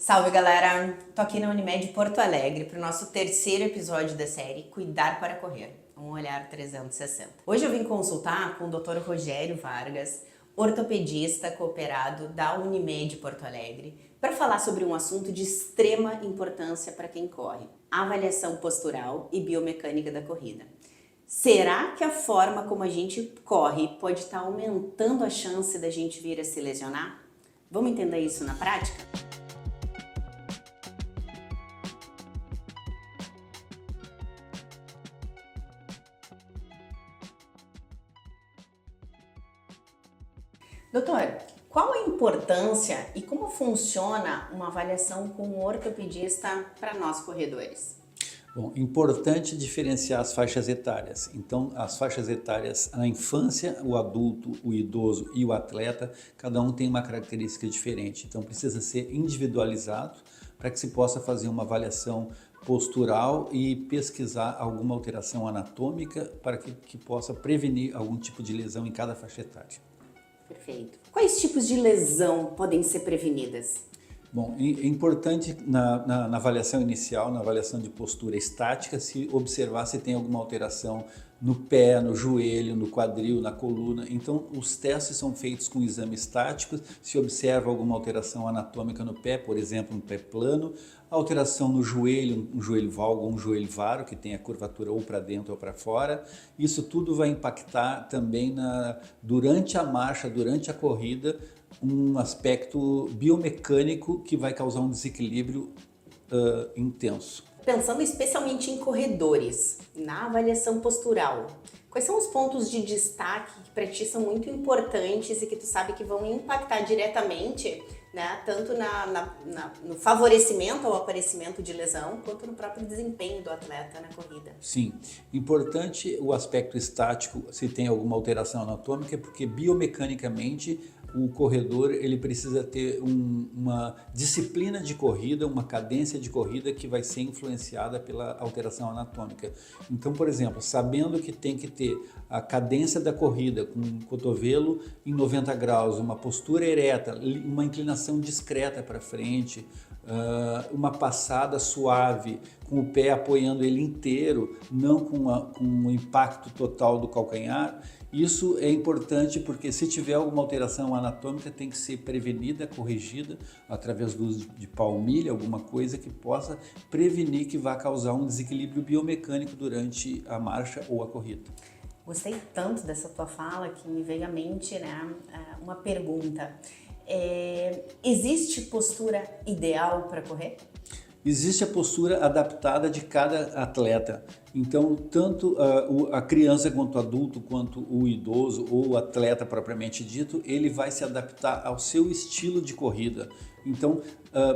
Salve galera! Tô aqui na Unimed Porto Alegre para o nosso terceiro episódio da série Cuidar para Correr, um olhar 360. Hoje eu vim consultar com o Dr. Rogério Vargas, ortopedista cooperado da Unimed Porto Alegre, para falar sobre um assunto de extrema importância para quem corre: avaliação postural e biomecânica da corrida. Será que a forma como a gente corre pode estar aumentando a chance da gente vir a se lesionar? Vamos entender isso na prática? Doutor, qual a importância e como funciona uma avaliação com um ortopedista para nós corredores? Bom, importante diferenciar as faixas etárias. Então, as faixas etárias, a infância, o adulto, o idoso e o atleta, cada um tem uma característica diferente. Então, precisa ser individualizado para que se possa fazer uma avaliação postural e pesquisar alguma alteração anatômica para que possa prevenir algum tipo de lesão em cada faixa etária. Perfeito. Quais tipos de lesão podem ser prevenidas? Bom, é importante na avaliação inicial, na avaliação de postura estática, se observar se tem alguma alteração no pé, no joelho, no quadril, na coluna. Então, os testes são feitos com exame estático, se observa alguma alteração anatômica no pé, por exemplo, um pé plano, alteração no joelho, um joelho valgo, um joelho varo, que tem a curvatura ou para dentro ou para fora. Isso tudo vai impactar também durante a marcha, durante a corrida, um aspecto biomecânico que vai causar um desequilíbrio intenso. Pensando especialmente em corredores, na avaliação postural, quais são os pontos de destaque que para ti são muito importantes e que tu sabe que vão impactar diretamente, né, tanto no favorecimento ou aparecimento de lesão, quanto no próprio desempenho do atleta na corrida? Sim, importante o aspecto estático, se tem alguma alteração anatômica, porque biomecanicamente o corredor ele precisa ter uma disciplina de corrida, uma cadência de corrida que vai ser influenciada pela alteração anatômica. Então, por exemplo, sabendo que tem que ter a cadência da corrida com o cotovelo em 90 graus, uma postura ereta, uma inclinação discreta para frente, uma passada suave, com o pé apoiando ele inteiro, não com o impacto total do calcanhar. Isso é importante porque se tiver alguma alteração anatômica tem que ser prevenida, corrigida através do uso de palmilha, alguma coisa que possa prevenir que vá causar um desequilíbrio biomecânico durante a marcha ou a corrida. Gostei tanto dessa tua fala que me veio à mente, né, uma pergunta. Existe postura ideal para correr? Existe a postura adaptada de cada atleta. Então, tanto a criança quanto o adulto, quanto o idoso ou o atleta propriamente dito, ele vai se adaptar ao seu estilo de corrida. Então,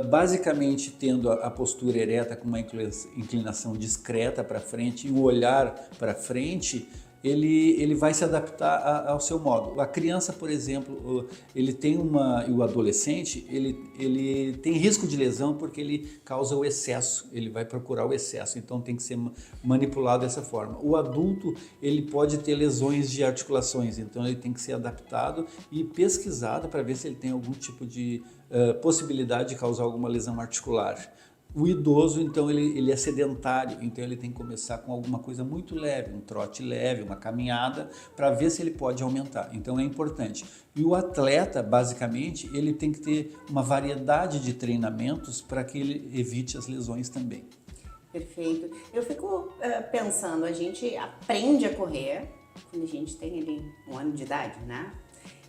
basicamente tendo a postura ereta com uma inclinação discreta para frente e um olhar para frente, ele vai se adaptar ao seu modo. A criança, por exemplo, ele tem e o adolescente, ele tem risco de lesão porque ele causa o excesso, ele vai procurar o excesso, então tem que ser manipulado dessa forma. O adulto, ele pode ter lesões de articulações, então ele tem que ser adaptado e pesquisado para ver se ele tem algum tipo de possibilidade de causar alguma lesão articular. O idoso, então, ele é sedentário, então ele tem que começar com alguma coisa muito leve, um trote leve, uma caminhada, para ver se ele pode aumentar. Então é importante. E o atleta, basicamente, ele tem que ter uma variedade de treinamentos para que ele evite as lesões também. Perfeito. Eu fico pensando, a gente aprende a correr quando a gente tem ali 1 ano de idade, né?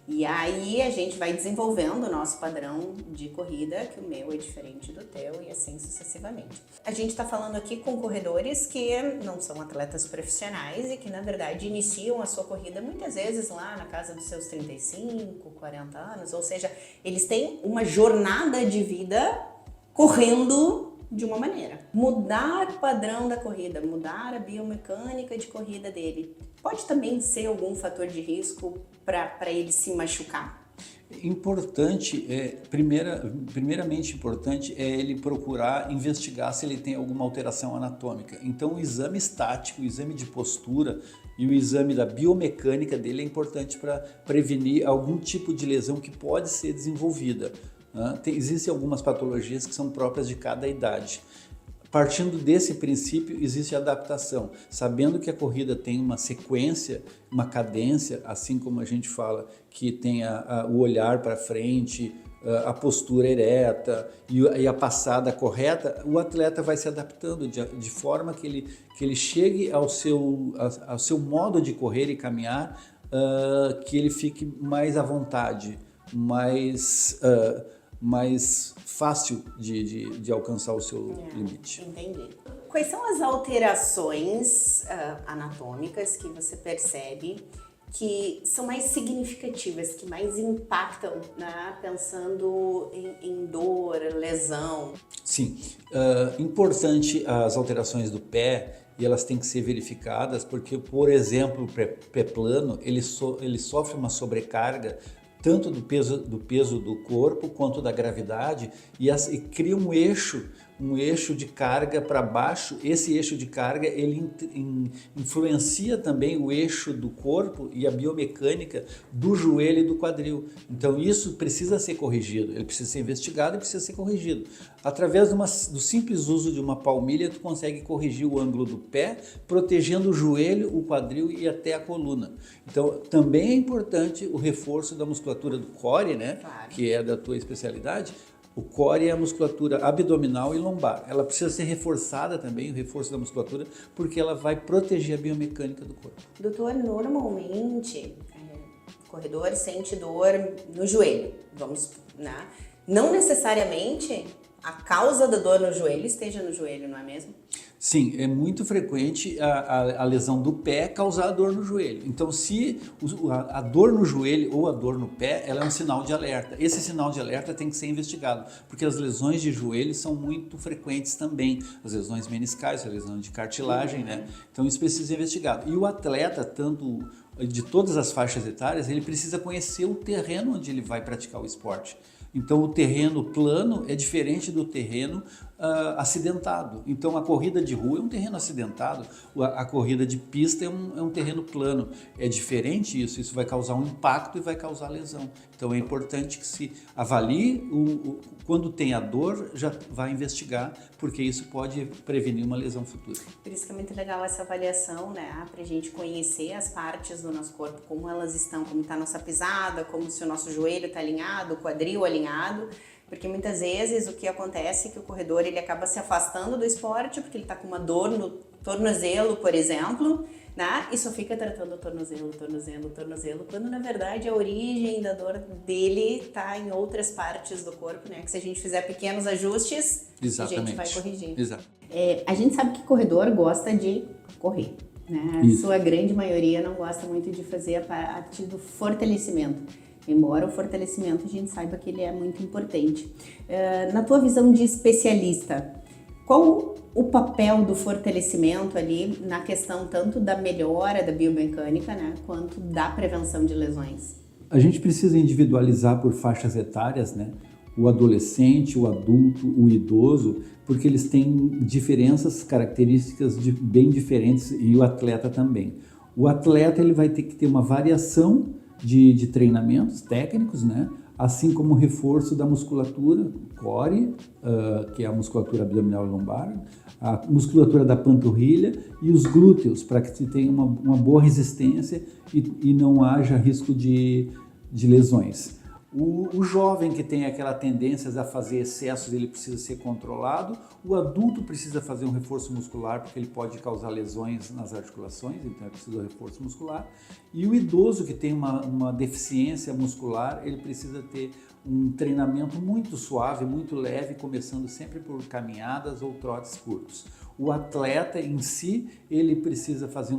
E aí a gente vai desenvolvendo o nosso padrão de corrida, que o meu é diferente do teu e assim sucessivamente. A gente está falando aqui com corredores que não são atletas profissionais e que na verdade iniciam a sua corrida muitas vezes lá na casa dos seus 35, 40 anos, ou seja, eles têm uma jornada de vida correndo de uma maneira. Mudar o padrão da corrida, mudar a biomecânica de corrida dele, pode também ser algum fator de risco para ele se machucar? Importante, primeiramente importante é ele procurar investigar se ele tem alguma alteração anatômica. Então o exame estático, o exame de postura e o exame da biomecânica dele é importante para prevenir algum tipo de lesão que pode ser desenvolvida. Existem algumas patologias que são próprias de cada idade. Partindo desse princípio, existe a adaptação, sabendo que a corrida tem uma sequência, uma cadência, assim como a gente fala que tem o olhar para frente, a postura ereta e a passada correta, o atleta vai se adaptando de forma que ele chegue ao seu modo de correr e caminhar, que ele fique mais à vontade, mais fácil de alcançar o seu limite. Entendi. Quais são as alterações anatômicas que você percebe que são mais significativas, que mais impactam, né, pensando em dor, lesão? Sim, importante as alterações do pé, e elas têm que ser verificadas porque, por exemplo, o pé plano, ele sofre uma sobrecarga tanto do peso do corpo quanto da gravidade e cria um eixo de carga para baixo. Esse eixo de carga ele influencia também o eixo do corpo e a biomecânica do joelho e do quadril. Então isso precisa ser corrigido, ele precisa ser investigado e precisa ser corrigido. Através do simples uso de uma palmilha, tu consegue corrigir o ângulo do pé, protegendo o joelho, o quadril e até a coluna. Então também é importante o reforço da musculatura do core, né? Claro. Que é da tua especialidade. O core é a musculatura abdominal e lombar. Ela precisa ser reforçada também, o reforço da musculatura, porque ela vai proteger a biomecânica do corpo. Doutor, normalmente o corredor sente dor no joelho, né? Não necessariamente a causa da dor no joelho esteja no joelho, não é mesmo? Sim, é muito frequente a lesão do pé causar dor no joelho. Então, se a dor no joelho ou a dor no pé, ela é um sinal de alerta. Esse sinal de alerta tem que ser investigado, porque as lesões de joelho são muito frequentes também. As lesões meniscais, as lesões de cartilagem, né? Então, isso precisa ser investigado. E o atleta, tanto de todas as faixas etárias, ele precisa conhecer o terreno onde ele vai praticar o esporte. Então, o terreno plano é diferente do terreno acidentado. Então, a corrida de rua é um terreno acidentado, a corrida de pista é um terreno plano. É diferente isso vai causar um impacto e vai causar lesão. Então, é importante que se avalie, quando tem a dor, já vai investigar, porque isso pode prevenir uma lesão futura. Por isso que é muito legal essa avaliação, né? Para a gente conhecer as partes do nosso corpo, como elas estão, como está a nossa pisada, como se o nosso joelho está alinhado, o quadril alinhado, porque muitas vezes o que acontece é que o corredor ele acaba se afastando do esporte porque ele está com uma dor no tornozelo, por exemplo, né? E só fica tratando o tornozelo, quando na verdade a origem da dor dele está em outras partes do corpo, né? Que se a gente fizer pequenos ajustes, exatamente, a gente vai corrigindo. Exato. A gente sabe que corredor gosta de correr, né? A sua grande maioria não gosta muito de fazer a parte do fortalecimento. Embora o fortalecimento a gente saiba que ele é muito importante. Na tua visão de especialista, qual o papel do fortalecimento ali na questão tanto da melhora da biomecânica, né, quanto da prevenção de lesões? A gente precisa individualizar por faixas etárias, né? O adolescente, o adulto, o idoso, porque eles têm diferenças, características bem diferentes, e o atleta também. O atleta ele vai ter que ter uma variação de treinamentos técnicos, né? Assim como o reforço da musculatura core, que é a musculatura abdominal e lombar, a musculatura da panturrilha e os glúteos, para que se tenha uma boa resistência e não haja risco de lesões. O jovem que tem aquela tendência a fazer excessos, ele precisa ser controlado. O adulto precisa fazer um reforço muscular, porque ele pode causar lesões nas articulações, então é preciso reforço muscular. E o idoso que tem uma deficiência muscular, ele precisa ter um treinamento muito suave, muito leve, começando sempre por caminhadas ou trotes curtos. O atleta em si, ele precisa fazer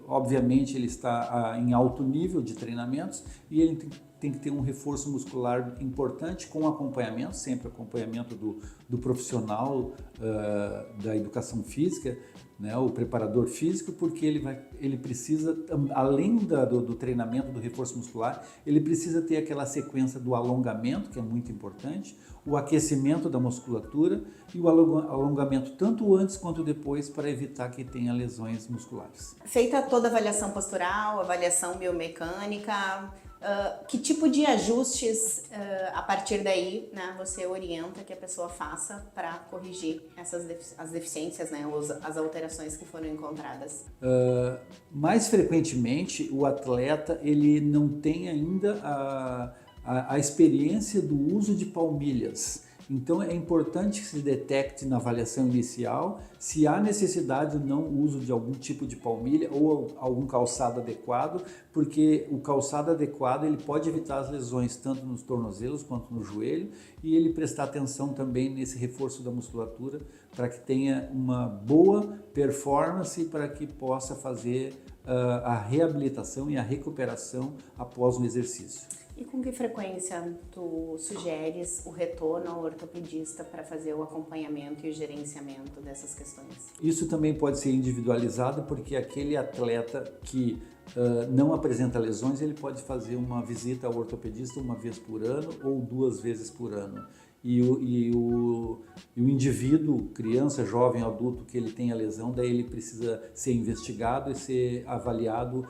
obviamente ele está em alto nível de treinamentos e ele tem que ter um reforço muscular importante com acompanhamento, sempre acompanhamento do profissional da educação física, né, o preparador físico, porque ele precisa, além do treinamento do reforço muscular, ele precisa ter aquela sequência do alongamento, que é muito importante, o aquecimento da musculatura e o alongamento tanto antes quanto depois para evitar que tenha lesões musculares. Feita toda a avaliação postural, avaliação biomecânica, que tipo de ajustes, a partir daí, né, você orienta que a pessoa faça para corrigir as deficiências, né, as alterações que foram encontradas? Mais frequentemente, o atleta ele não tem ainda a experiência do uso de palmilhas. Então é importante que se detecte na avaliação inicial se há necessidade ou não uso de algum tipo de palmilha ou algum calçado adequado, porque o calçado adequado ele pode evitar as lesões tanto nos tornozelos quanto no joelho, e ele prestar atenção também nesse reforço da musculatura para que tenha uma boa performance, para que possa fazer a reabilitação e a recuperação após o exercício. E com que frequência tu sugeres o retorno ao ortopedista para fazer o acompanhamento e o gerenciamento dessas questões? Isso também pode ser individualizado, porque aquele atleta que não apresenta lesões, ele pode fazer uma visita ao ortopedista uma vez por ano ou 2 vezes por ano. E o indivíduo, criança, jovem, adulto, que ele tem a lesão, daí ele precisa ser investigado e ser avaliado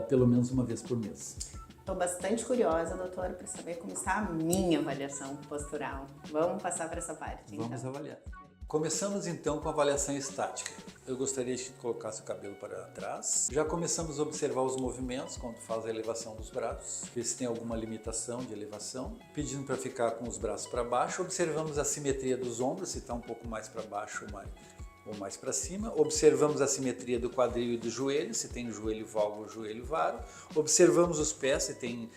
pelo menos uma vez por mês. Estou bastante curiosa, doutor, para saber como está a minha avaliação postural. Vamos passar para essa parte, então. Vamos avaliar. Começamos então com a avaliação estática. Eu gostaria que colocasse o cabelo para trás. Já começamos a observar os movimentos quando faz a elevação dos braços, ver se tem alguma limitação de elevação. Pedindo para ficar com os braços para baixo, observamos a simetria dos ombros, se está um pouco mais para baixo ou mais para cima. Observamos a simetria do quadril e do joelho, se tem joelho valgo ou joelho varo. Observamos os pés, se tem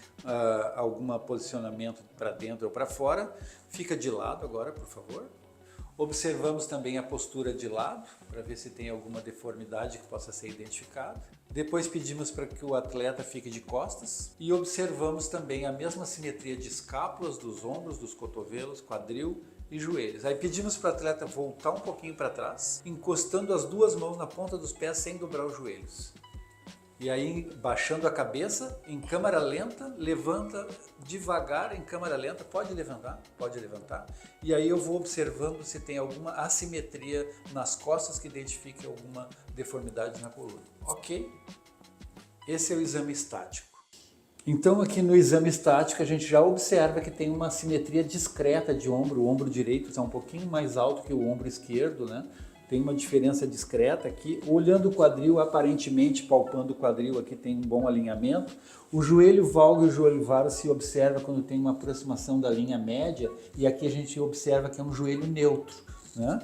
algum posicionamento para dentro ou para fora. Fica de lado agora, por favor. Observamos também a postura de lado, para ver se tem alguma deformidade que possa ser identificada. Depois pedimos para que o atleta fique de costas e observamos também a mesma simetria de escápulas, dos ombros, dos cotovelos, quadril e joelhos. Aí pedimos para o atleta voltar um pouquinho para trás, encostando as 2 mãos na ponta dos pés sem dobrar os joelhos. E aí, baixando a cabeça, em câmera lenta, levanta devagar em câmera lenta, pode levantar. E aí eu vou observando se tem alguma assimetria nas costas que identifique alguma deformidade na coluna. Ok? Esse é o exame estático. Então aqui no exame estático a gente já observa que tem uma simetria discreta de ombro. O ombro direito está um pouquinho mais alto que o ombro esquerdo, né? Tem uma diferença discreta aqui. Olhando o quadril, aparentemente palpando o quadril, aqui tem um bom alinhamento. O joelho valgo e o joelho varo se observa quando tem uma aproximação da linha média, e aqui a gente observa que é um joelho neutro, né?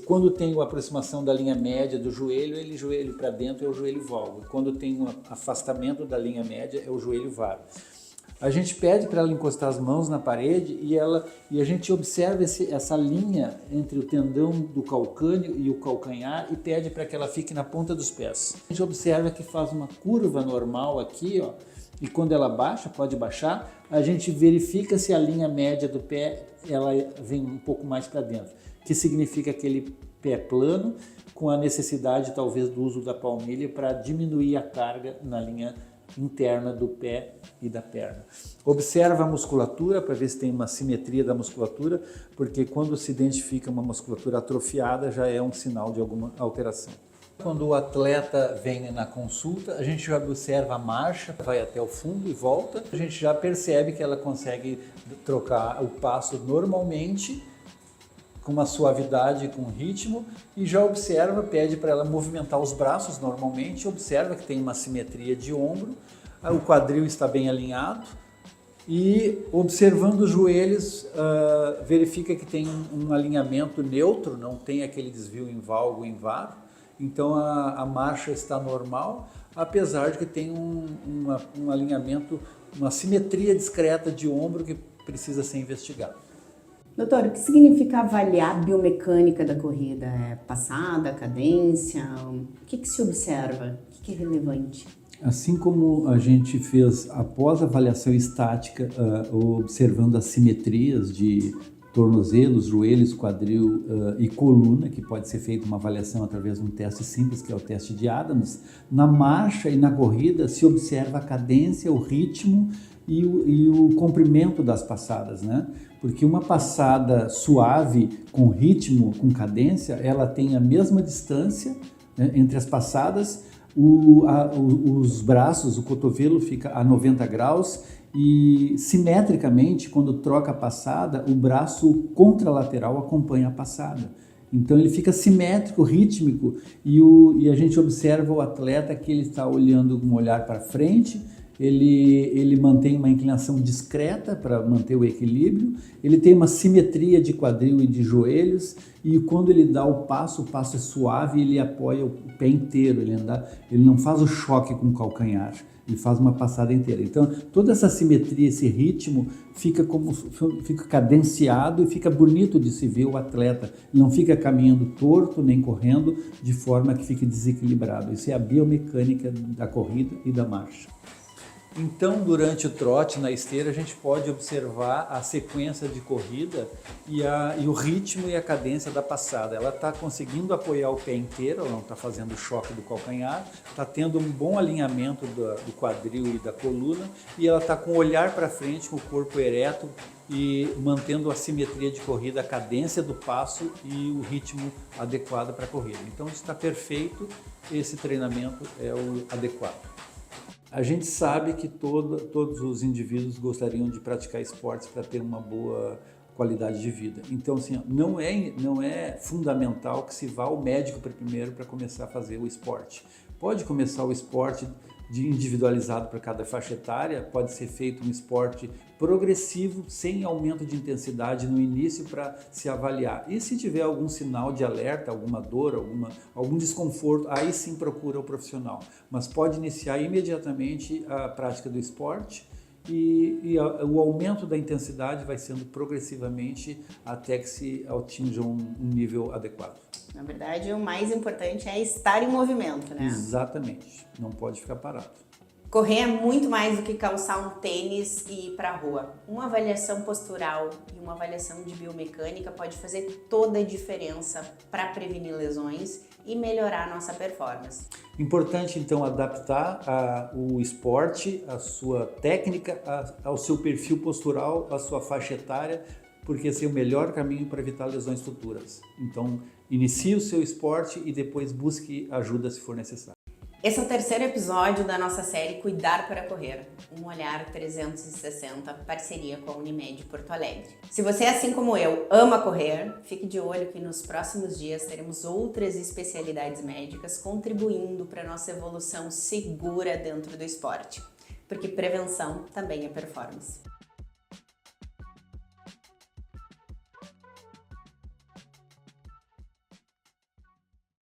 Quando tem uma aproximação da linha média do joelho, joelho para dentro é o joelho valgo. Quando tem um afastamento da linha média é o joelho varo. A gente pede para ela encostar as mãos na parede e a gente observa essa linha entre o tendão do calcâneo e o calcanhar e pede para que ela fique na ponta dos pés. A gente observa que faz uma curva normal aqui, ó, e quando ela baixa, pode baixar, a gente verifica se a linha média do pé ela vem um pouco mais para dentro, que significa aquele pé plano, com a necessidade talvez do uso da palmilha para diminuir a carga na linha interna do pé e da perna. Observa a musculatura para ver se tem uma simetria da musculatura, porque quando se identifica uma musculatura atrofiada já é um sinal de alguma alteração. Quando o atleta vem na consulta, a gente já observa a marcha, vai até o fundo e volta. A gente já percebe que ela consegue trocar o passo normalmente, com uma suavidade, com ritmo, e já observa, pede para ela movimentar os braços normalmente, observa que tem uma simetria de ombro, o quadril está bem alinhado, e observando os joelhos, verifica que tem um alinhamento neutro, não tem aquele desvio em valgo ou em varo, então a marcha está normal, apesar de que tem um alinhamento, uma simetria discreta de ombro que precisa ser investigado. Doutor, o que significa avaliar a biomecânica da corrida? É passada, cadência? O que se observa? O que é relevante? Assim como a gente fez após a avaliação estática, observando as simetrias de tornozelos, joelhos, quadril e coluna, que pode ser feita uma avaliação através de um teste simples, que é o teste de Adams, na marcha e na corrida se observa a cadência, o ritmo e o comprimento das passadas, né? Porque uma passada suave, com ritmo, com cadência, ela tem a mesma distância, né, entre as passadas, os braços, o cotovelo fica a 90 graus e simetricamente, quando troca a passada, o braço contralateral acompanha a passada. Então ele fica simétrico, rítmico, e a gente observa o atleta que ele está olhando com um olhar para frente, ele mantém uma inclinação discreta para manter o equilíbrio, ele tem uma simetria de quadril e de joelhos, e quando ele dá o passo é suave, ele apoia o pé inteiro, ele não faz o choque com o calcanhar, ele faz uma passada inteira. Então toda essa simetria, esse ritmo fica cadenciado e fica bonito de se ver o atleta, ele não fica caminhando torto nem correndo de forma que fique desequilibrado. Isso é a biomecânica da corrida e da marcha. Então, durante o trote na esteira, a gente pode observar a sequência de corrida e o ritmo e a cadência da passada. Ela está conseguindo apoiar o pé inteiro, ela não está fazendo choque do calcanhar, está tendo um bom alinhamento do quadril e da coluna, e ela está com o olhar para frente, com o corpo ereto e mantendo a simetria de corrida, a cadência do passo e o ritmo adequado para a corrida. Então, isso está perfeito, esse treinamento é o adequado. A gente sabe que todos os indivíduos gostariam de praticar esportes para ter uma boa qualidade de vida. Então, assim, não é fundamental que se vá ao médico primeiro para começar a fazer o esporte. Pode começar o esporte individualizado para cada faixa etária, pode ser feito um esporte progressivo, sem aumento de intensidade no início para se avaliar. E se tiver algum sinal de alerta, alguma dor, algum desconforto, aí sim procura o profissional. Mas pode iniciar imediatamente a prática do esporte e o aumento da intensidade vai sendo progressivamente até que se atinja um nível adequado. Na verdade, o mais importante é estar em movimento, né? Exatamente, não pode ficar parado. Correr é muito mais do que calçar um tênis e ir para a rua. Uma avaliação postural e uma avaliação de biomecânica pode fazer toda a diferença para prevenir lesões e melhorar a nossa performance. Importante, então, adaptar o esporte, a sua técnica, ao seu perfil postural, à sua faixa etária, porque esse é o melhor caminho para evitar lesões futuras. Então, inicie o seu esporte e depois busque ajuda se for necessário. Esse é o terceiro episódio da nossa série Cuidar para Correr, um olhar 360, parceria com a Unimed Porto Alegre. Se você, assim como eu, ama correr, fique de olho que nos próximos dias teremos outras especialidades médicas contribuindo para a nossa evolução segura dentro do esporte, porque prevenção também é performance.